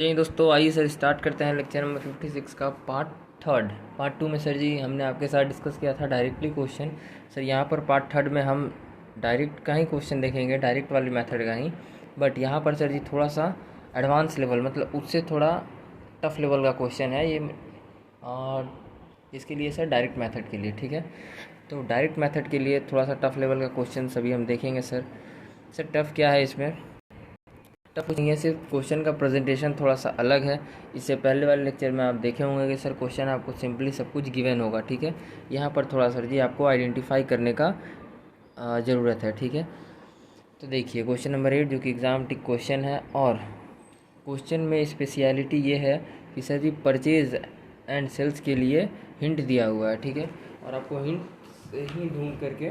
चलिए दोस्तों, आइए सर स्टार्ट करते हैं लेक्चर नंबर 56 का पार्ट टू में सर जी हमने आपके साथ डिस्कस किया था डायरेक्टली क्वेश्चन। सर यहाँ पर पार्ट थर्ड में हम डायरेक्ट का ही क्वेश्चन देखेंगे, डायरेक्ट वाली मेथड का ही। बट यहाँ पर सर जी थोड़ा सा एडवांस लेवल, मतलब उससे थोड़ा टफ लेवल का क्वेश्चन है ये, और इसके लिए सर डायरेक्ट मेथड के लिए, ठीक है। तो डायरेक्ट मेथड के लिए थोड़ा सा टफ लेवल का क्वेश्चन सभी हम देखेंगे। सर टफ क्या है इसमें? टफ कुछ नहीं है, सिर्फ क्वेश्चन का प्रेजेंटेशन थोड़ा सा अलग है। इससे पहले वाले लेक्चर में आप देखे होंगे कि सर क्वेश्चन आपको सिंपली सब कुछ गिवन होगा, ठीक है। यहाँ पर थोड़ा सर जी आपको आइडेंटिफाई करने का ज़रूरत है, ठीक है। तो देखिए क्वेश्चन नंबर 8 जो कि एग्ज़ाम टिक क्वेश्चन है, और क्वेश्चन में स्पेशलिटी ये है कि sir ji purchase and sales के लिए हिंट दिया हुआ है, ठीक है। और आपको हिंट से ही ढूंढ करके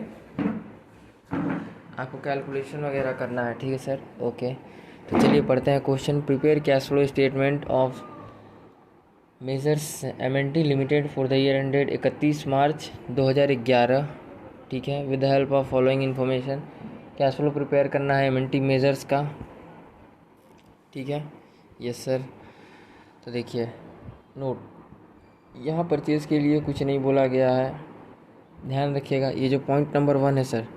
आपको कैलकुलेशन वगैरह करना है, ठीक है सर। ओके, तो चलिए पढ़ते हैं question. Prepare cash flow statement of Measures MNT limited for the year ended 31 March 2011, ठीक है, with the help of following information. Cash flow prepare करना है एम.एन.टी मेजर्स का, ठीक है। Yes sir. तो देखिए नोट, यहाँ परचेज़ के लिए कुछ नहीं बोला गया है, ध्यान रखिएगा। ये जो पॉइंट नंबर 1 है सर,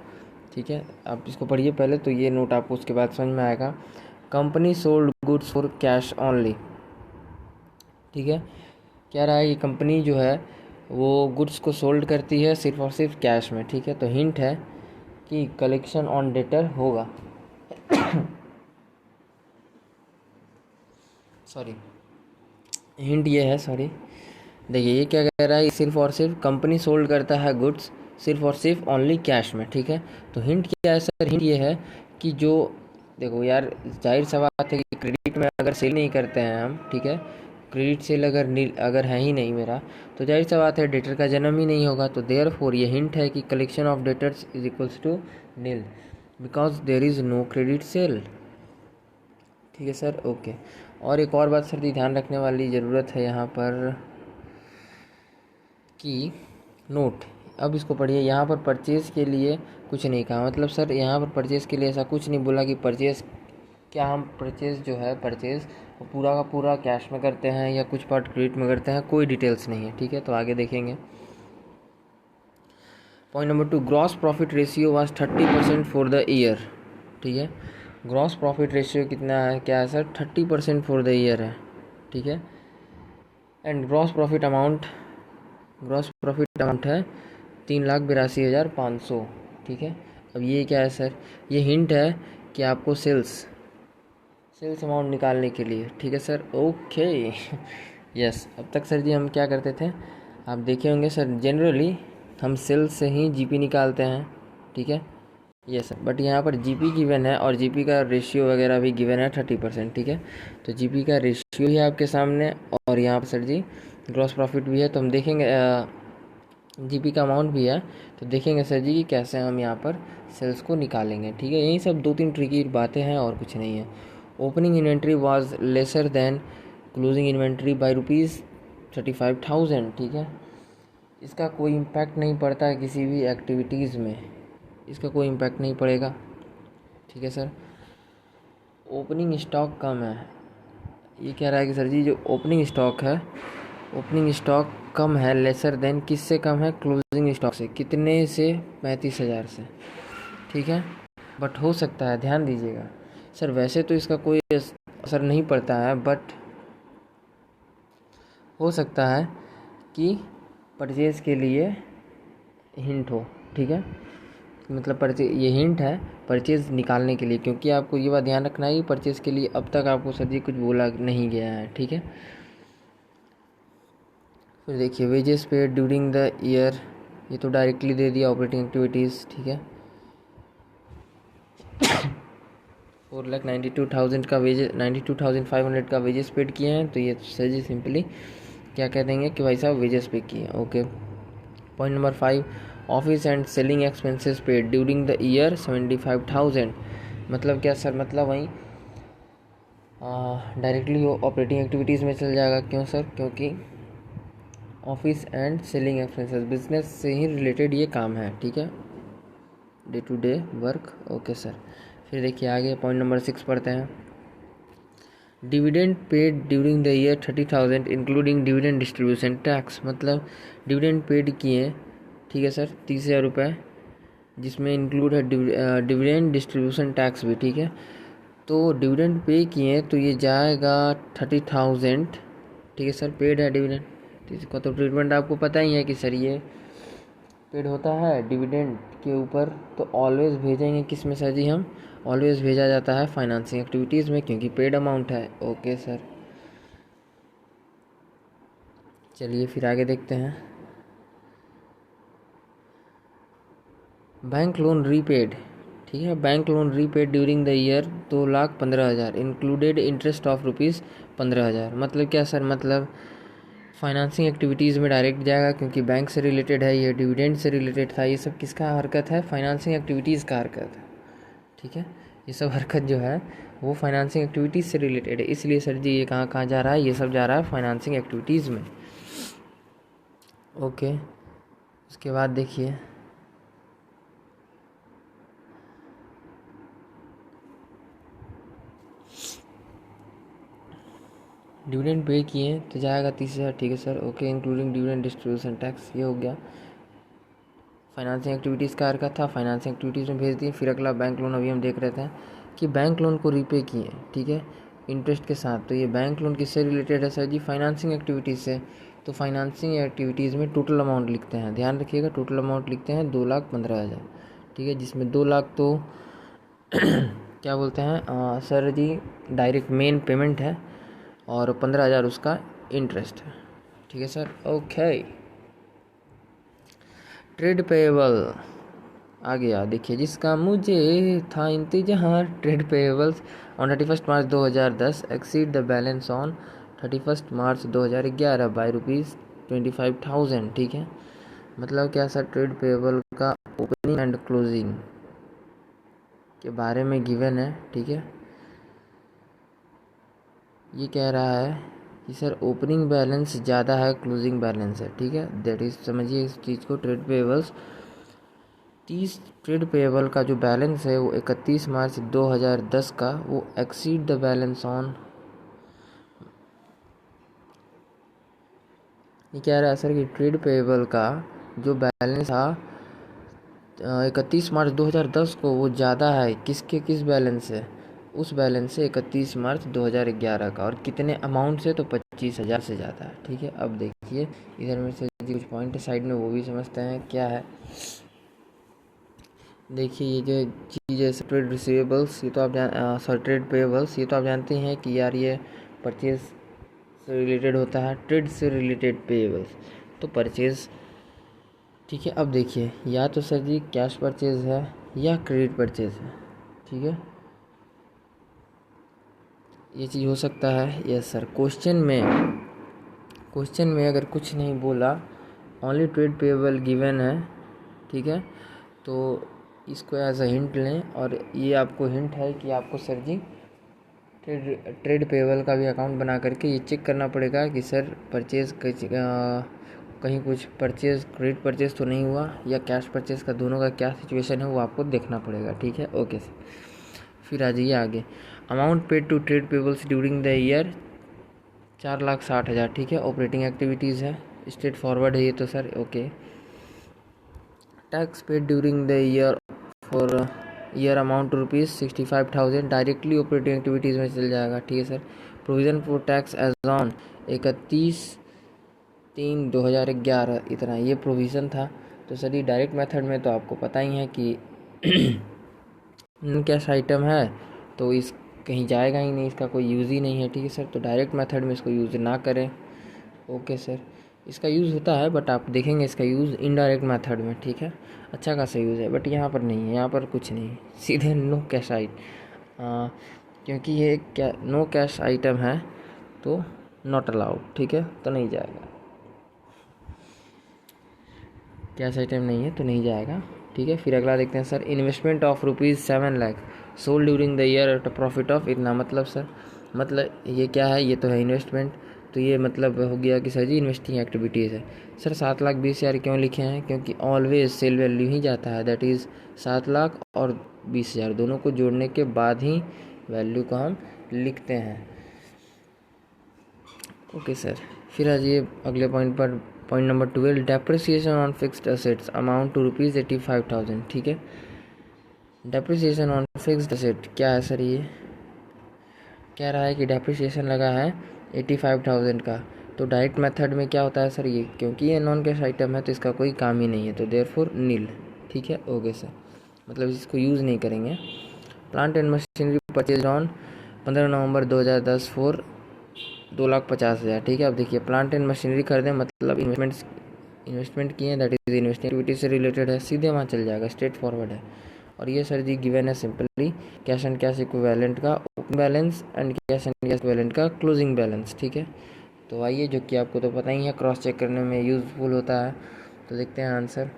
ठीक है, आप इसको पढ़िए पहले, तो ये नोट आपको उसके बाद समझ में आएगा। Company sold goods for cash only, ठीक है। कह रहा है कि कंपनी जो है वो गुड्स को सोल्ड करती है सिर्फ और सिर्फ कैश में, ठीक है। तो हिंट है कि कलेक्शन ऑन डेटर होगा सॉरी, हिंट ये है, सॉरी। देखिए ये क्या कह रहा है, सिर्फ और सिर्फ कंपनी सोल्ड करता है गुड्स सिर्फ और सिर्फ ओनली कैश में, ठीक है। तो हिंट क्या है सर? हिंट ये है कि जो, देखो यार, जाहिर सी बात है कि क्रेडिट में अगर सेल नहीं करते हैं हम, ठीक है, क्रेडिट सेल अगर है ही नहीं मेरा, तो जाहिर सी बात है डेटर का जन्म ही नहीं होगा। तो देयरफॉर ये हिंट है कि collection of debtors is equals to nil, because there is no credit sale, ठीक है सर। ओके, और एक और बात सर जी ध्यान रखने वाली ज़रूरत है यहाँ पर कि नोट, अब इसको पढ़िए। यहाँ पर परचेज़ के लिए कुछ नहीं कहा, मतलब सर यहाँ पर परचेज़ के लिए ऐसा कुछ नहीं बोला कि परचेज़ क्या, हम परचेज़ जो है परचेज़ पूरा का पूरा कैश में करते हैं या कुछ पार्ट क्रेडिट में करते हैं, कोई डिटेल्स नहीं है, ठीक है। तो आगे देखेंगे। Point number 2, gross profit ratio was 30% for the year, ठीक है। ग्रॉस प्रॉफिट रेशियो कितना है, क्या है सर? 30% फॉर द ईयर है, ठीक है। एंड ग्रॉस प्रॉफिट अमाउंट है 3,82,500, ठीक है। अब ये क्या है सर? ये हिंट है कि आपको सेल्स अमाउंट निकालने के लिए, ठीक है सर। Okay yes. अब तक सर जी हम क्या करते थे, आप देखे होंगे सर, जनरली हम सेल्स से ही जीपी निकालते हैं, ठीक है। यस सर, बट यहाँ पर जीपी गिवन है और जीपी का रेशियो वगैरह भी गिवन है 30%, ठीक है। तो जीपी का रेशियो ही आपके सामने, और यहाँ पर सर जी ग्रॉस प्रॉफिट भी है, तो हम देखेंगे जीपी का अमाउंट भी है, तो देखेंगे सर जी कि कैसे हम यहाँ पर सेल्स को निकालेंगे, ठीक है। यही सब 2-3 ट्रिकी बातें हैं और कुछ नहीं है। Opening inventory was lesser than closing inventory by ₹35,000, ठीक है। इसका कोई इम्पैक्ट नहीं पड़ता है किसी भी एक्टिविटीज़ में, इसका कोई इम्पैक्ट नहीं पड़ेगा, ठीक है सर। ओपनिंग स्टॉक कम है, ये कह रहा है कि सर जी जो ओपनिंग स्टॉक कम है, लेसर देन किससे कम है? क्लोजिंग स्टॉक से। कितने से? 35,000 से, ठीक है। बट हो सकता है, ध्यान दीजिएगा सर, वैसे तो इसका कोई असर नहीं पड़ता है, बट हो सकता है कि परचेज़ के लिए हिंट हो, ठीक है। मतलब ये हिंट है परचेज़ निकालने के लिए, क्योंकि आपको ये बात ध्यान रखना है कि परचेज़ के लिए अब तक आपको सर जी कुछ बोला नहीं गया है, ठीक है। फिर देखिए wages paid during the year, ये तो डायरेक्टली दे दिया ऑपरेटिंग एक्टिविटीज़, ठीक है। 4,92,000 का वेजेस, 92,500 का वेजेस पेड किए हैं, तो ये सर जी सिंपली क्या कह देंगे कि भाई साहब वेजेस पे किए, okay. Point number 5, office and selling expenses paid during the year 75,000, मतलब क्या सर? मतलब वहीं डायरेक्टली ऑपरेटिंग एक्टिविटीज़ में चल जाएगा। क्यों सर? क्योंकि office and selling expenses business से ही रिलेटेड ये काम है, ठीक है, day to day work, okay sir. फिर देखिए आगे पॉइंट नंबर 6 पढ़ते हैं। Dividend paid during the year 30,000 including dividend distribution tax, मतलब डिविडेंड पेड किए, ठीक है सर, 30,000 रुपये, जिसमें इंक्लूड है डिविडेंड डिस्ट्रीब्यूशन टैक्स भी, ठीक है। तो डिविडेंड पे किए तो ये जाएगा 30,000, ठीक है सर, पेड है डिविडेंड। तो इसका तो ट्रीटमेंट आपको पता ही है कि सर ये पेड होता है डिविडेंड के ऊपर, तो ऑलवेज भेजेंगे किस में सर जी, हम ऑलवेज भेजा जाता है फाइनेंसिंग एक्टिविटीज़ में, क्योंकि पेड अमाउंट है। ओके सर, चलिए फिर आगे देखते हैं। बैंक लोन रीपेड, ठीक है, bank loan repaid during the year 2,15,000 included interest of ₹15,000। मतलब क्या सर, मतलब फाइनेंसिंग एक्टिविटीज़ में डायरेक्ट जाएगा, क्योंकि बैंक से रिलेटेड है, ये डिविडेंड से रिलेटेड था, ये सब किसका हरकत है, फाइनेंसिंग एक्टिविटीज़ का हरकत है, ठीक है। ये सब हरकत जो है वो फाइनेंसिंग एक्टिविटीज़ से रिलेटेड है, इसलिए सर जी ये कहाँ कहाँ जा रहा है, ये सब जा रहा है फाइनेंसिंग एक्टिविटीज़ में। ओके, उसके बाद देखिए डिविडेंड पे किए तो जाएगा 30,000, ठीक है sir. Okay, including dividend distribution tax, ये हो गया। फाइनेंसिंग एक्टिविटीज़ का हरकत था, फाइनेंसिंग एक्टिविटीज़ में भेज दिए। फिर अगला बैंक लोन, अभी हम देख रहे थे कि बैंक लोन को रीपे किए, ठीक है, इंटरेस्ट के साथ। तो ये बैंक लोन किससे रिलेटेड है सर जी, फाइनेंसिंग एक्टिविटीज़ से। तो फाइनेंसिंग एक्टिविटीज़ में टोटल अमाउंट लिखते हैं, ध्यान रखिएगा, टोटल अमाउंट लिखते हैं 2,15,000, ठीक है, जिसमें 2 लाख तो क्या बोलते हैं सर जी, डायरेक्ट मेन पेमेंट है, और 15,000 उसका इंटरेस्ट है, ठीक है सर। ओके, ट्रेड पेएबल आ गया, देखिए, जिसका मुझे था इंतजार। Trade payables on 31 March 2010 exceed the balance on 31 March 2011 by ₹25,000, ठीक है। मतलब क्या सर, ट्रेड पेएबल का ओपनिंग एंड क्लोजिंग के बारे में गिवन है, ठीक है। ये कह रहा है कि सर ओपनिंग बैलेंस ज़्यादा है, क्लोजिंग बैलेंस है, ठीक है, दैट इज, समझिए इस चीज़ को। ट्रेड पेएबल्स 30 ट्रेड पेएबल का जो बैलेंस है वो 31 मार्च 2010 का, वो एक्सीड द बैलेंस ऑन, ये कह रहा है सर कि ट्रेड पेएबल का जो बैलेंस था 31 मार्च 2010 को, वो ज़्यादा है किसके, किस बैलेंस से, उस बैलेंस से 31 मार्च 2011 का, और कितने अमाउंट से, तो 25,000 से ज़्यादा है, ठीक है। अब देखिए इधर में से कुछ पॉइंट साइड में, वो भी समझते हैं क्या है। देखिए ये जो चीज़ है ट्रेड रिसीवेबल्स, ये तो आप सॉरी ट्रेड पेएबल्स, ये तो आप जानते हैं कि यार ये परचेज से रिलेटेड होता है, ट्रेड से रिलेटेड पेएबल्स तो परचेज, ठीक है। अब देखिए, या तो सर जी कैश परचेज है या क्रेडिट परचेज है, ठीक है, ये चीज़ हो सकता है। यस सर, क्वेश्चन में अगर कुछ नहीं बोला, ओनली ट्रेड पेएबल गिवन है, ठीक है, तो इसको एज अ हिंट लें, और ये आपको हिंट है कि आपको सर जी ट्रेड पेएबल का भी अकाउंट बना करके ये चेक करना पड़ेगा कि सर परचेज कहीं कुछ परचेज, क्रेडिट परचेज तो नहीं हुआ, या कैश परचेज का, दोनों का क्या सिचुएशन है वो आपको देखना पड़ेगा, ठीक है। ओके सर, फिर आ जाइए आगे। Amount paid to trade payables during the year 4,60,000, ठीक है, ऑपरेटिंग एक्टिविटीज़ है, स्ट्रेट फॉरवर्ड है ये तो sir. Okay, tax paid during the year for year amount to ₹65,000 directly operating activities में चल जाएगा, ठीक है sir. Provision for tax as on 31/3/2011, इतना ये प्रोविज़न था। तो सर ये डायरेक्ट मेथड में तो आपको पता ही है कि कैश आइटम है, तो इस कहीं जाएगा ही नहीं, इसका कोई यूज़ ही नहीं है, ठीक है सर। तो डायरेक्ट मेथड में इसको यूज़ ना करें। ओके सर, इसका यूज़ होता है, बट आप देखेंगे इसका यूज़ इनडायरेक्ट मेथड में, ठीक है, अच्छा खासा यूज़ है, बट यहाँ पर नहीं है, यहाँ पर कुछ नहीं है, सीधे नो कैश क्योंकि ये क्या नो कैश आइटम है, तो नॉट अलाउड, ठीक है, तो नहीं जाएगा। कैश आइटम नहीं है तो नहीं जाएगा, ठीक है। फिर अगला देखते हैं sir, investment of ₹7 lakh sold during the year at a profit of इतना। मतलब सर, मतलब ये क्या है, ये तो है इन्वेस्टमेंट, तो ये मतलब हो गया कि सर जी इन्वेस्टिंग एक्टिविटीज़ है। सर 7,20,000 क्यों लिखे हैं, क्योंकि ऑलवेज सेल वैल्यू ही जाता है, दैट इज़ 7 लाख और 20,000 दोनों को जोड़ने के बाद ही वैल्यू को हम लिखते हैं। ओके सर, फिर आ जाइए अगले पॉइंट पर। Point number 12, depreciation on fixed assets amount to ₹85,000। ठीक है, डेप्रिसिएशन ऑन फिक्स्ड असेट क्या है सर? ये कह रहा है कि डेप्रिसिएशन लगा है 85,000 का। तो डायरेक्ट मेथड में क्या होता है सर? ये क्योंकि ये नॉन कैश आइटम है तो इसका कोई काम ही नहीं है, तो देयरफॉर नील। ठीक है, ओके सर, मतलब इसको यूज़ नहीं करेंगे। Plant and machinery purchase on 15 November 2010 for 2,50,000। ठीक है, अब देखिए प्लांट एंड मशीनरी खरीदें मतलब इन्वेस्टमेंट किए, दैट इज इन्वेस्टिंग एक्टिविटी से रिलेटेड है, सीधे वहाँ चल जाएगा, स्ट्रेट फॉरवर्ड है। और ये सर जी गिवन है simply cash and cash equivalent का open balance and cash and cash equivalent का क्लोजिंग बैलेंस। ठीक है, तो आइए, जो कि आपको तो पता ही है, क्रॉस चेक करने में यूज़फुल होता है। तो देखते हैं आंसर।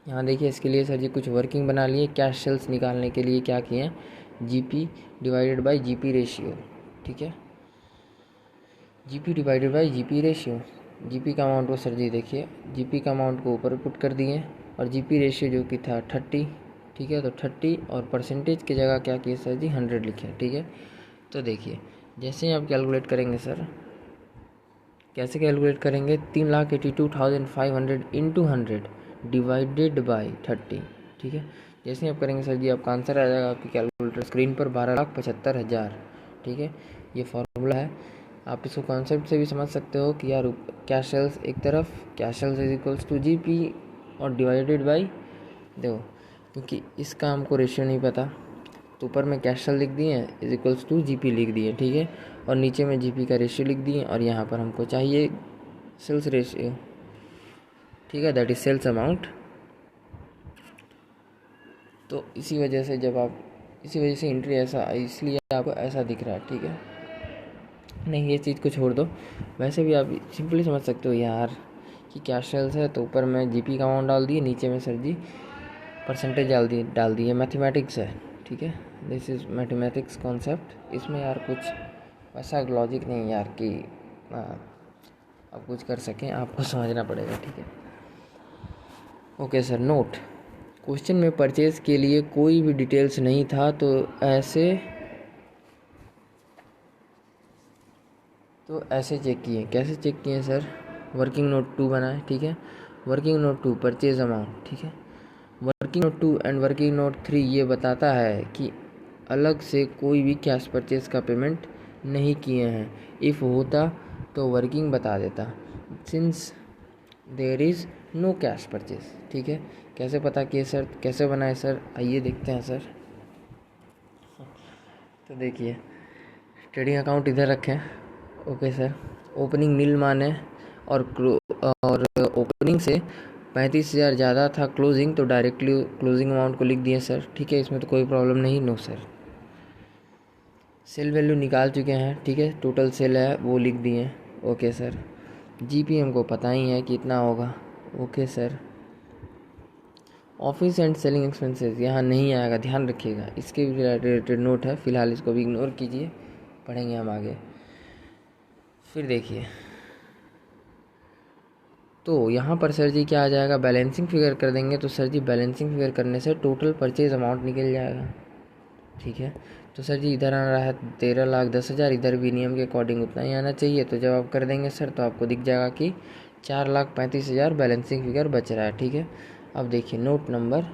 यहाँ देखिए, इसके लिए सर जी कुछ वर्किंग बना लिए। कैश सेल्स निकालने के लिए क्या किए हैं? GP divided by GP ratio. ठीक है, GP divided by GP ratio. GP का अमाउंट को सर जी देखिए, जीपी का अमाउंट को ऊपर पुट कर दिए और जीपी रेशियो जो कि था 30। ठीक है, तो 30 और परसेंटेज की जगह क्या किए सर जी? 100 लिखे। ठीक है, तो देखिए जैसे ही आप कैलकुलेट करेंगे सर, कैसे कैलकुलेट करेंगे? 3,82,500 इंटू 100 डिवाइडेड बाई 30। ठीक है, जैसे ही आप करेंगे सर जी, आपका आंसर आ जाएगा आपकी कैलकुलेटर स्क्रीन पर 12,75,000। ठीक है, ये फॉर्मूला है। आप इसको कॉन्सेप्ट से भी समझ सकते हो कि यार कैश सेल्स एक तरफ, cash sales is equals to GP और डिवाइडेड बाई, देखो क्योंकि इसका हमको रेशियो नहीं पता तो ऊपर में कैश सेल लिख दिए इज इक्वल्स टू जीपी लिख दिए। ठीक है, और नीचे में जीपी का रेशियो लिख दिए और यहाँ पर हमको चाहिए सेल्स रेशियो। ठीक है, दैट इज सेल्स अमाउंट। तो इसी वजह से एंट्री ऐसा, इसलिए आपको ऐसा दिख रहा है। ठीक है, नहीं ये चीज़ को छोड़ दो, वैसे भी आप सिंपली समझ सकते हो यार कि कैश सेल्स है तो ऊपर में जीपी का अमाउंट डाल दिए, नीचे में सर जी परसेंटेज डाल दिए। मैथमेटिक्स है। ठीक है, दिस इज़ मैथमेटिक्स कॉन्सेप्ट। इसमें यार कुछ वैसा लॉजिक नहीं यार कि आप कुछ कर सकें, आपको समझना पड़ेगा। ठीक है, ओके सर। नोट, क्वेश्चन में परचेज के लिए कोई भी डिटेल्स नहीं था तो ऐसे चेक किए। कैसे चेक किए सर? वर्किंग नोट 2 बनाए। ठीक है, वर्किंग नोट 2 परचेज अमाउंट। ठीक है, working note 2 and working note 3 ये बताता है कि अलग से कोई भी कैश परचेज का पेमेंट नहीं किए हैं। इफ़ होता तो वर्किंग बता देता, since there is no cash purchase. ठीक है, कैसे पता किए सर? कैसे बनाए सर? आइए देखते हैं सर। तो देखिए, ट्रेडिंग अकाउंट इधर रखें। ओके सर, ओपनिंग नील माने और ओपनिंग से 35,000 ज़्यादा था क्लोजिंग, तो डायरेक्टली क्लोजिंग अमाउंट को लिख दिए सर। ठीक है, इसमें तो कोई प्रॉब्लम नहीं। नो सर, सेल वैल्यू निकाल चुके हैं। ठीक है, टोटल सेल है वो लिख दिए। ओके सर, जीपी हमको पता ही है कि इतना होगा। Okay sir, office and selling expenses यहाँ नहीं आएगा, ध्यान रखिएगा, इसके भी रिलेटेड नोट है, फिलहाल इसको भी इग्नोर कीजिए, पढ़ेंगे हम आगे। फिर देखिए, तो यहाँ पर सर जी क्या आ जाएगा? बैलेंसिंग फिगर कर देंगे तो सर जी बैलेंसिंग फिगर करने से टोटल परचेज अमाउंट निकल जाएगा। ठीक है, तो सर जी इधर आ रहा है 13,10,000, इधर भी नियम के अकॉर्डिंग उतना ही आना चाहिए। तो जब आप कर देंगे सर तो आपको दिख जाएगा कि 4,35,000 बैलेंसिंग फिगर बच रहा है। ठीक है, अब देखिए नोट नंबर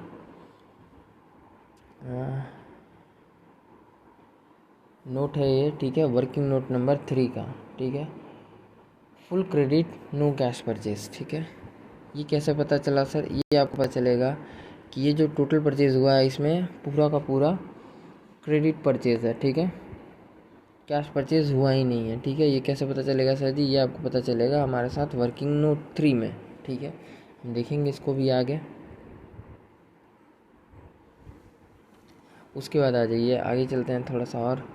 नोट है ये। ठीक है, वर्किंग नोट नंबर 3 का। ठीक है, full credit no cash purchase. ठीक है, ये कैसे पता चला सर? ये आपको पता चलेगा कि ये जो टोटल परचेज हुआ है इसमें पूरा का पूरा क्रेडिट परचेज है। ठीक है, कैश परचेज हुआ ही नहीं है। ठीक है, ये कैसे पता चलेगा सर जी? ये आपको पता चलेगा हमारे साथ वर्किंग नोट 3 में। ठीक है, हम देखेंगे इसको भी आगे। उसके बाद आ जाइए, आगे चलते हैं थोड़ा सा। और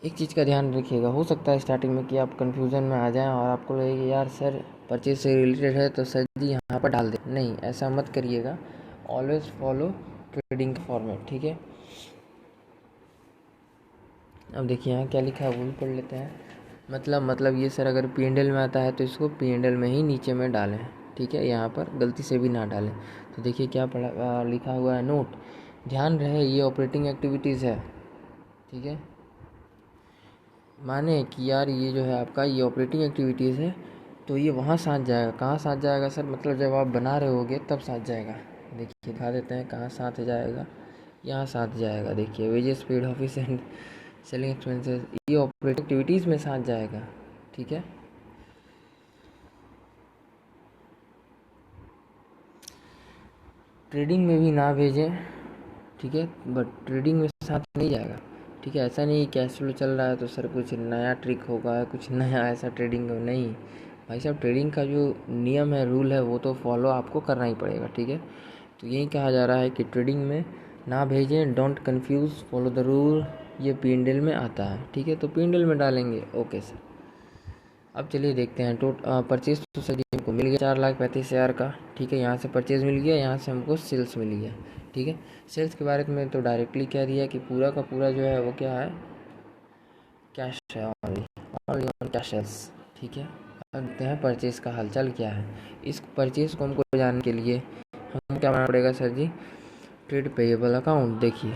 एक चीज़ का ध्यान रखिएगा, हो सकता है स्टार्टिंग में कि आप कन्फ्यूज़न में आ जाएं और आपको लगे कि यार सर परचेज से रिलेटेड है तो सर जी यहाँ पर डाल दें। नहीं, ऐसा मत करिएगा, ऑलवेज फॉलो ट्रेडिंग का फॉर्मेट। ठीक है, अब देखिए यहाँ क्या लिखा है वो भी पढ़ लेते हैं। मतलब ये सर अगर P&L में आता है तो इसको P&L में ही नीचे में डालें। ठीक है, यहाँ पर गलती से भी ना डालें। तो देखिए क्या लिखा हुआ है, नोट, ध्यान रहे ये ऑपरेटिंग एक्टिविटीज़ है। ठीक है, माने कि यार ये जो है आपका ये ऑपरेटिंग एक्टिविटीज़ है, तो ये वहाँ साथ जाएगा। कहाँ साथ जाएगा सर? मतलब जब आप बना रहे होगे तब साथ जाएगा। देखिए दिखा देते हैं कहाँ साथ जाएगा। यहाँ साथ जाएगा, देखिए wages, paid office and selling expenses, ये ऑपरेटिंग एक्टिविटीज़ में साथ जाएगा। ठीक है, ट्रेडिंग में भी ना भेजें, ठीक है, बट ट्रेडिंग में साथ नहीं जाएगा। ठीक है, ऐसा नहीं कैश फ्लो चल रहा है तो सर कुछ नया ट्रिक होगा, कुछ नया ऐसा ट्रेडिंग हो, नहीं भाई साहब, ट्रेडिंग का जो नियम है, रूल है, वो तो फॉलो आपको करना ही पड़ेगा। ठीक है, तो यही कहा जा रहा है कि ट्रेडिंग में ना भेजें, don't confuse, follow the rule. ये पी&एल में आता है। ठीक है, तो पी&एल में डालेंगे। ओके सर, अब चलिए देखते हैं। परचेज तो सर हमको मिल गया 4,35,000 का। ठीक है, यहाँ से परचेज मिल गया, यहाँ से हमको सेल्स मिल गया। ठीक है, सेल्स के बारे में तो डायरेक्टली कह दिया कि पूरा का पूरा जो है वो क्या है, कैश है, only only on cash sales. ठीक है, अब देखते हैं परचेज का हालचाल क्या है। इस परचेज को हमको जानने के लिए हमको क्या बनाना पड़ेगा sir ji? Trade payable account. देखिए,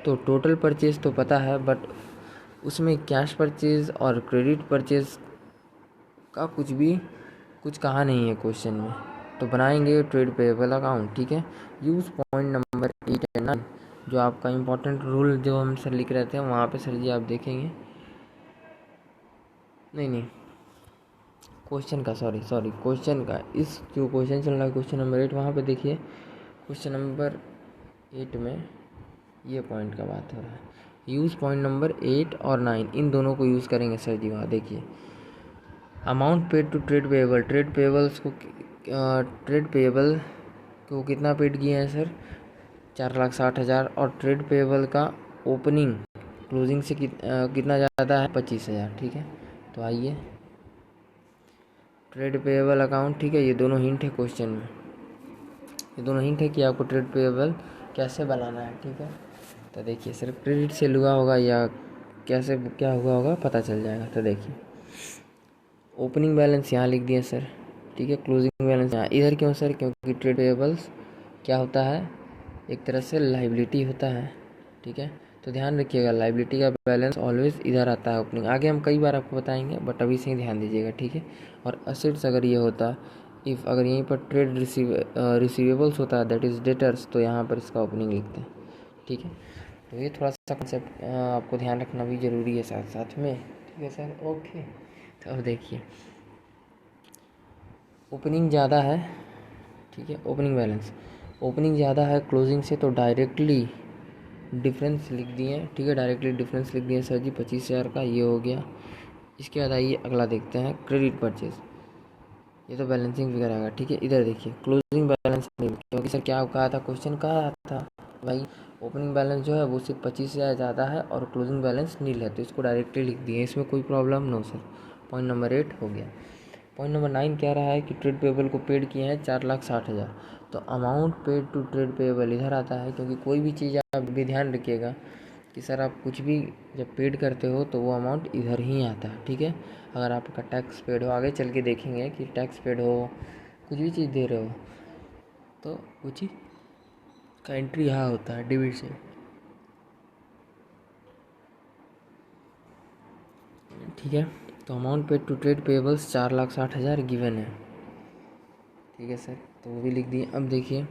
तो टोटल परचेज तो पता है, बट उसमें कैश परचेज और क्रेडिट परचेज का कुछ कहा नहीं है क्वेश्चन में, तो बनाएंगे ट्रेड पेएबल अकाउंट। ठीक है, यूज़ पॉइंट नंबर 8 एंड 9, जो आपका इम्पोर्टेंट रूल जो हम सर लिख रहे थे वहाँ पे सर जी आप देखेंगे, नहीं क्वेश्चन का, सॉरी क्वेश्चन का, इस जो क्वेश्चन चल रहा है क्वेश्चन नंबर 8, वहाँ पे देखिए क्वेश्चन नंबर 8 में ये पॉइंट का बात हो रहा है। यूज़ पॉइंट नंबर 8 और 9, इन दोनों को यूज़ करेंगे सर जी। वहाँ देखिए, amount paid to trade payable, trade payable को कितना पेड किए हैं सर? 4,60,000। और ट्रेड पेएबल का ओपनिंग क्लोजिंग से कितना ज़्यादा है? 25,000। ठीक है, तो आइए ट्रेड पेएबल अकाउंट। ठीक है, ये दोनों हिंट है क्वेश्चन में, ये दोनों हिंट है कि आपको ट्रेड पेएबल कैसे बनाना है। ठीक है, तो देखिए सर क्रेडिट से लुआ होगा या कैसे क्या हुआ होगा पता चल जाएगा। तो देखिए ओपनिंग बैलेंस यहाँ लिख दिया सर। ठीक है, क्लोजिंग बैलेंस यहाँ। इधर क्यों सर? क्योंकि ट्रेड पेएबल्स क्या होता है, एक तरह से लाइबिलिटी होता है। ठीक है, तो ध्यान रखिएगा, लाइबिलिटी का बैलेंस ऑलवेज इधर आता है ओपनिंग। आगे हम कई बार आपको बताएंगे, बट अभी से ही ध्यान दीजिएगा। ठीक है, और असेट्स अगर ये होता, इफ़ अगर यहीं पर ट्रेड रिसीवेबल्स होता है, दैट इज़ डेटर्स, तो यहाँ पर इसका ओपनिंग लिखते हैं। ठीक है, तो ये थोड़ा सा कंसेप्ट आपको ध्यान रखना भी ज़रूरी है साथ साथ में। ठीक है सर, ओके। तो अब देखिए ओपनिंग ज़्यादा है। ठीक है, ओपनिंग ज़्यादा है क्लोजिंग से, तो डायरेक्टली डिफरेंस लिख दिए। ठीक है, डायरेक्टली डिफरेंस लिख दिए सर जी, 25,000 का, ये हो गया। इसके बाद आइए अगला देखते हैं, क्रेडिट परचेज। ये तो बैलेंसिंग फिगर आएगा। ठीक है, इधर देखिए क्लोजिंग बैलेंस नहीं, क्योंकि सर क्या कहा था, क्वेश्चन कहा था भाई ओपनिंग बैलेंस जो है वो सिर्फ 25,000 ज़्यादा है और क्लोजिंग बैलेंस नील है, तो इसको डायरेक्टली लिख दिए, इसमें कोई problem no sir. Point number 8 हो गया। पॉइंट नंबर 9 कह रहा है कि ट्रेड पेएबल को पेड किए हैं 4,60,000, तो amount paid to trade payable इधर आता है, क्योंकि कोई भी चीज़ आप भी ध्यान रखिएगा कि सर आप कुछ भी जब पेड करते हो तो वो अमाउंट इधर ही आता है। ठीक है, अगर आपका टैक्स पेड हो, आगे चल के देखेंगे कि टैक्स पेड हो, कुछ भी चीज़ दे रहे हो तो वो चीज़ का एंट्री यहाँ होता है, डेबिट से। ठीक है, तो amount paid to trade payables 4,60,000 given है। ठीक है सर, तो वो भी लिख दिए। अब देखिए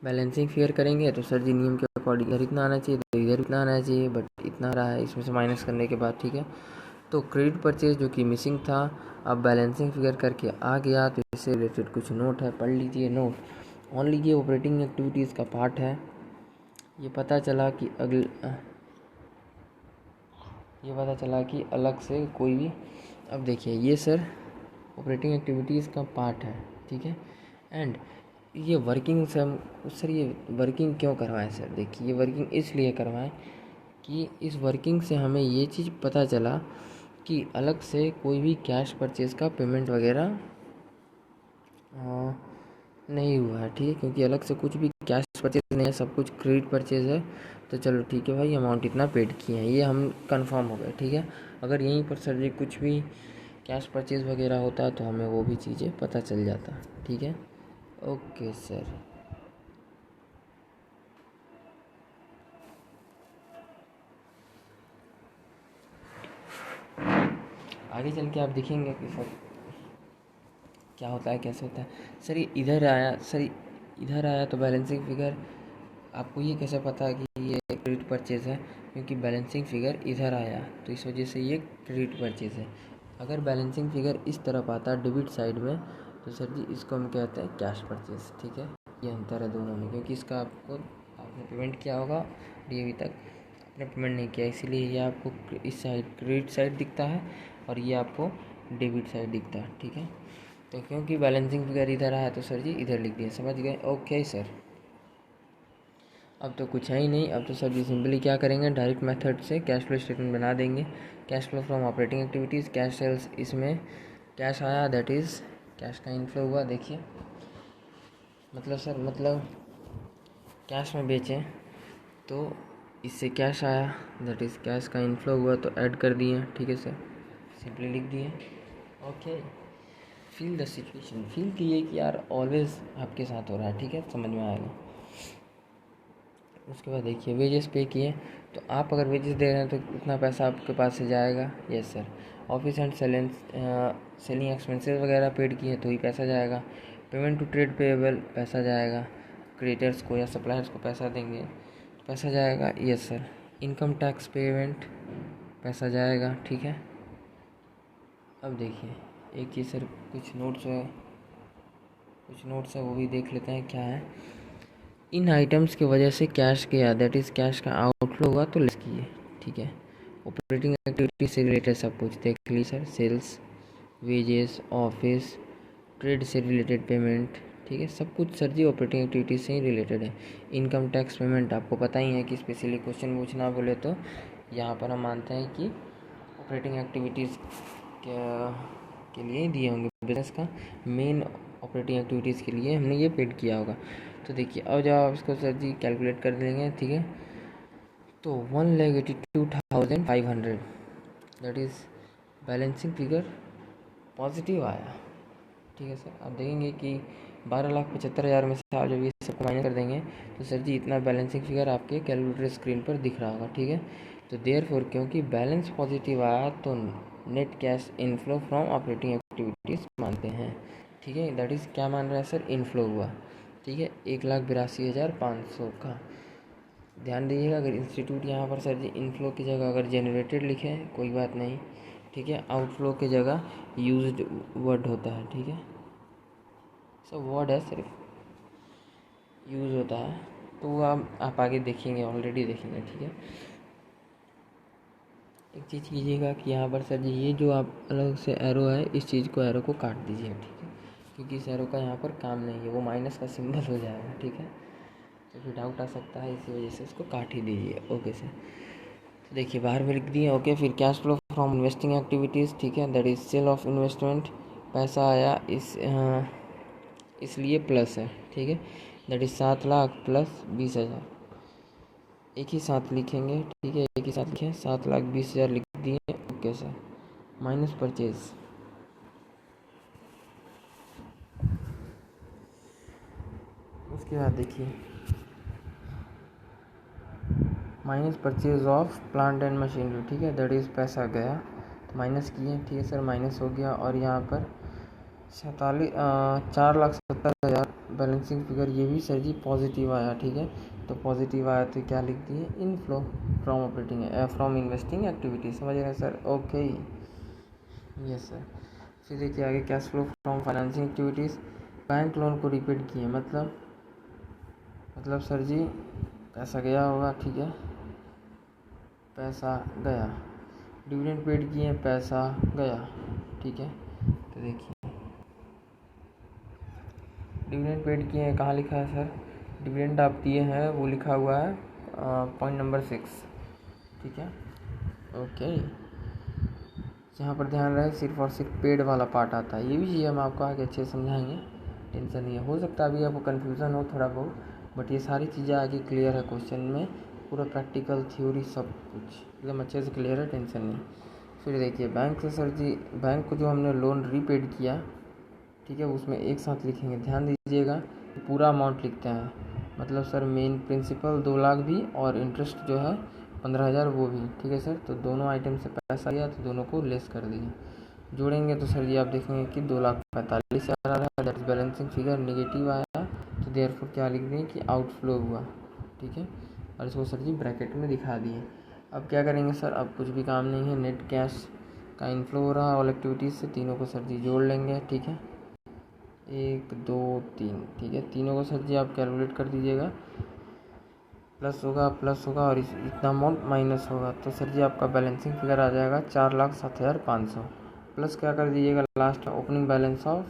बैलेंसिंग फिगर करेंगे तो सर जी नियम के अकॉर्डिंग इधर इतना आना चाहिए, तो इधर इतना आना चाहिए, बट इतना रहा है इसमें से माइनस करने के बाद। ठीक है, तो क्रेडिट परचेज जो कि मिसिंग था, अब बैलेंसिंग फिगर करके आ गया, तो इससे रिलेटेड कुछ नोट है, पढ़ लीजिए नोट। ऑनली ये ऑपरेटिंग एक्टिविटीज़ का पार्ट है। ये पता चला कि अलग से कोई भी, अब देखिए ये सर ऑपरेटिंग एक्टिविटीज़ का पार्ट है। ठीक है, एंड ये वर्किंग से हम सर ये वर्किंग क्यों करवाएं सर? देखिए ये वर्किंग इसलिए करवाएं कि इस वर्किंग से हमें ये चीज़ पता चला कि अलग से कोई भी कैश परचेज़ का पेमेंट वगैरह नहीं हुआ है। ठीक है, क्योंकि अलग से कुछ भी कैश परचेज़ नहीं है, सब कुछ क्रेडिट परचेज़ है। तो चलो ठीक है भाई, अमाउंट इतना पेड किए हैं, ये हम कंफर्म हो गए। ठीक है, अगर यहीं पर सर जी कुछ भी कैश परचेज़ वगैरह होता तो हमें वो भी चीज़ें पता चल जाता। ठीक है, ओके सर। आगे चल के आप देखेंगे कि सर क्या होता है, कैसे होता है। सर ये इधर आया, सर इधर आया तो बैलेंसिंग फिगर आपको ये कैसे पता कि ये क्रेडिट परचेज़ है, क्योंकि बैलेंसिंग फिगर इधर आया तो इस वजह से ये क्रेडिट परचेज़ है। अगर बैलेंसिंग फिगर इस तरफ आता है डेबिट साइड में तो सर जी इसको हम कहते हैं कैश परचेज़। ठीक है, ये अंतर है दोनों में, क्योंकि इसका आपने पेमेंट किया होगा और ये अभी तक आपने पेमेंट नहीं किया, इसीलिए ये आपको इस साइड क्रेडिट साइड दिखता है और ये आपको डेबिट साइड दिखता है। ठीक है, तो क्योंकि बैलेंसिंग फिगर इधर आया तो सर जी इधर लिख दिया, समझ गए। ओके सर, अब तो कुछ है ही नहीं, अब तो सर जी सिंपली क्या करेंगे, डायरेक्ट मेथड से कैश फ्लो स्टेटमेंट बना देंगे। Cash flow from operating activities, cash sales, इसमें कैश आया दैट इज़ कैश का इनफ्लो हुआ। देखिए मतलब सर मतलब कैश में बेचें तो इससे कैश आया दैट इज़ कैश का इनफ्लो हुआ, तो ऐड कर दिए। ठीक है सर, सिंपली लिख दिए। Okay, feel the situation, feel कीजिए कि यार ऑलवेज आपके साथ हो रहा है। ठीक है, समझ में आएगा। उसके बाद देखिए वेजेस पे किए, तो आप अगर वेजेस दे रहे हैं तो उतना पैसा आपके पास से जाएगा। Yes sir, office and selling expenses वगैरह पेड किए तो ही पैसा जाएगा। पेमेंट टू ट्रेड पेएबल पैसा जाएगा, क्रिएटर्स को या सप्लायर्स को पैसा देंगे तो पैसा जाएगा। Yes sir, income tax payment पैसा जाएगा। ठीक है, अब देखिए एक चीज़ सर, कुछ नोट्स है वो भी देख लेते हैं क्या है। इन आइटम्स की वजह से कैश गया दैट इज़ कैश का आउटफ्लो हुआ तो लेस किए। ठीक है, ऑपरेटिंग एक्टिविटी से रिलेटेड सब कुछ देख ली sir, sales, wages, office, trade से रिलेटेड पेमेंट। ठीक है, सब कुछ सर जी ऑपरेटिंग एक्टिविटी से ही रिलेटेड है। इनकम टैक्स पेमेंट आपको पता ही है कि स्पेशली क्वेश्चन पूछना बोले तो यहाँ पर हम मानते हैं कि ऑपरेटिंग एक्टिविटीज़ के लिए दिए होंगे, बिजनेस का मेन ऑपरेटिंग एक्टिविटीज़ के लिए हमने ये पेड किया होगा। तो देखिए अब जब आप इसको सर जी कैलकुलेट कर देंगे, ठीक है, तो 1,82,500 that is balancing figure positive आया। ठीक है सर, आप देखेंगे कि 12,75,000 में से आप जब ये सबको माइनस कर देंगे तो सर जी इतना बैलेंसिंग फिगर आपके कैलकुलेटर स्क्रीन पर दिख रहा होगा। ठीक है, तो देयरफॉर क्योंकि बैलेंस पॉजिटिव आया तो net cash inflow from operating activities मानते हैं। ठीक है, दैट इज़ क्या मान रहा है सर, इनफ्लो हुआ। ठीक है, 1,82,500 का ध्यान दीजिएगा। अगर इंस्टीट्यूट यहाँ पर सर जी इनफ्लो की जगह अगर जनरेटेड लिखे कोई बात नहीं। ठीक है, आउटफ्लो की जगह यूज्ड वर्ड होता है। ठीक है, सब वर्ड है सिर्फ यूज़ होता है, तो वो आप आगे देखेंगे, ऑलरेडी देखेंगे। ठीक है, एक चीज़ कीजिएगा कि यहाँ पर सर जी ये जो आप अलग से एरो है इस चीज़ को एरो को काट दीजिए। ठीक है, क्योंकि इस एरो का यहाँ पर काम नहीं है, वो माइनस का सिंबल हो जाएगा। ठीक है, तो फिर डाउट आ सकता है, इसी वजह से इसको काट ही दीजिए। ओके सर, तो देखिए बाहर में लिख दिए। ओके, फिर cash flow from investing activities. ठीक है, that is sale of investment, पैसा आया इसलिए प्लस है। ठीक है, दैट इज 7 लाख प्लस 20,000, एक ही साथ लिखेंगे। ठीक है, एक ही साथ लिखें, 7,20,000 लिख दिए। ओके सर, माइनस परचेज, उसके बाद देखिए minus purchase of plant and machinery. ठीक है, दैट इज़ पैसा गया तो माइनस किए। ठीक है सर, माइनस हो गया और यहाँ पर 4,70,000 बैलेंसिंग फिगर, ये भी सर जी पॉजिटिव आया। ठीक है, तो पॉजिटिव आया तो क्या लिख दिए, इनफ्लो फ्रॉम इन्वेस्टिंग एक्टिविटी। समझ रहे हैं सर। Okay, yes sir. फिर देखिए आगे cash flow from financing activities, bank loan को रिपेड किए, मतलब सर जी पैसा गया होगा। ठीक है, पैसा गया, डिविडेंड पेड किए, पैसा गया। ठीक है, तो देखिए डिविडेंड पेड किए हैं, कहाँ लिखा है सर, डिविडेंड आप दिए हैं वो लिखा हुआ है पॉइंट नंबर 6। ठीक है, ओके, यहाँ पर ध्यान रहे सिर्फ और सिर्फ पेड वाला पार्ट आता है। ये भी चीज़ हम आपको आगे अच्छे से समझाएंगे, टेंशन नहीं है। हो सकता है अभी आपको कन्फ्यूज़न हो थोड़ा बहुत, बट ये सारी चीज़ें आगे क्लियर है क्वेश्चन में, पूरा प्रैक्टिकल थ्योरी सब कुछ एकदम अच्छे से क्लियर है, टेंशन नहीं। फिर देखिए बैंक से सर जी, बैंक को जो हमने लोन रीपेड किया, ठीक है, उसमें एक साथ लिखेंगे। ध्यान दीजिएगा पूरा अमाउंट लिखते हैं, मतलब सर मेन प्रिंसिपल 2 लाख भी और इंटरेस्ट जो है 15,000 वो भी, ठीक है सर। तो दोनों आइटम से पैसा गया तो दोनों को लेस कर दिए। जोड़ेंगे तो सर जी आप देखेंगे कि 2,45,000 आ रहा है, that is balancing figure negative आया, तो देयरफॉर क्या लिख दें कि आउटफ्लो हुआ, ठीक है। और इसको सर जी ब्रैकेट में दिखा दिए। अब क्या करेंगे सर, अब कुछ भी काम नहीं है, नेट कैश का इनफ्लो हो रहा है ऑल एक्टिविटीज़ से, तीनों को सर जी जोड़ लेंगे, ठीक है। 1 2 3, ठीक है। तीनों को सर जी आप कैलकुलेट कर दीजिएगा, प्लस होगा और इतना अमाउंट माइनस होगा, तो सर जी आपका बैलेंसिंग फिगर आ जाएगा 4,07,500। प्लस क्या कर दीजिएगा, last opening balance of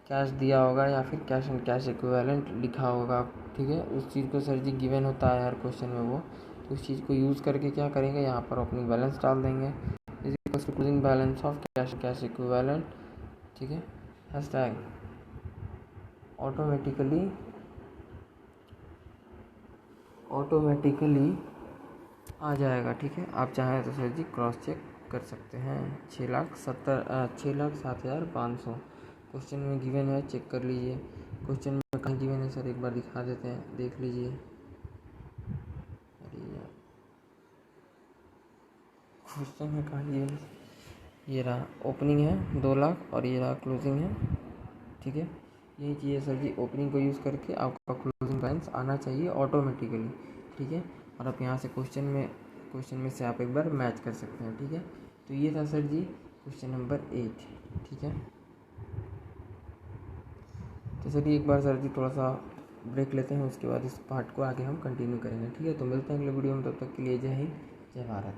cash दिया होगा या फिर कैश एंड कैश इक्विवेलेंट लिखा होगा, ठीक है। उस चीज़ को सर जी गिवन होता है हर क्वेश्चन में वो, तो उस चीज़ को यूज़ करके क्या करेंगे, यहाँ पर ओपनिंग बैलेंस डाल देंगे, is equals to closing balance of cash equivalent, ठीक है। हैशटैग ऑटोमेटिकली आ जाएगा, ठीक है। आप चाहें तो सर जी क्रॉस चेक कर सकते हैं। 6,07,500 क्वेश्चन में गिवन है, चेक कर लीजिए। क्वेश्चन में कहाँ गिवन है सर, एक बार दिखा देते हैं, देख लीजिए। अरे यार, क्वेश्चन में कहाँ गिवन है, ये रहा ओपनिंग है 2,00,000 और ये रहा क्लोजिंग है, ठीक है। यही चीज़ सर जी, ओपनिंग को यूज़ करके आपका क्लोजिंग बैलेंस आना चाहिए ऑटोमेटिकली, ठीक है। और आप यहाँ से क्वेश्चन में से आप एक बार मैच कर सकते हैं, ठीक है। तो ये था सर जी क्वेश्चन नंबर 8, ठीक है। तो सर एक बार सर जी थोड़ा सा ब्रेक लेते हैं, उसके बाद इस पार्ट को आगे हम कंटिन्यू करेंगे, ठीक है। तो मिलते हैं अगले वीडियो में, तब तक के लिए जय हिंद, जय भारत।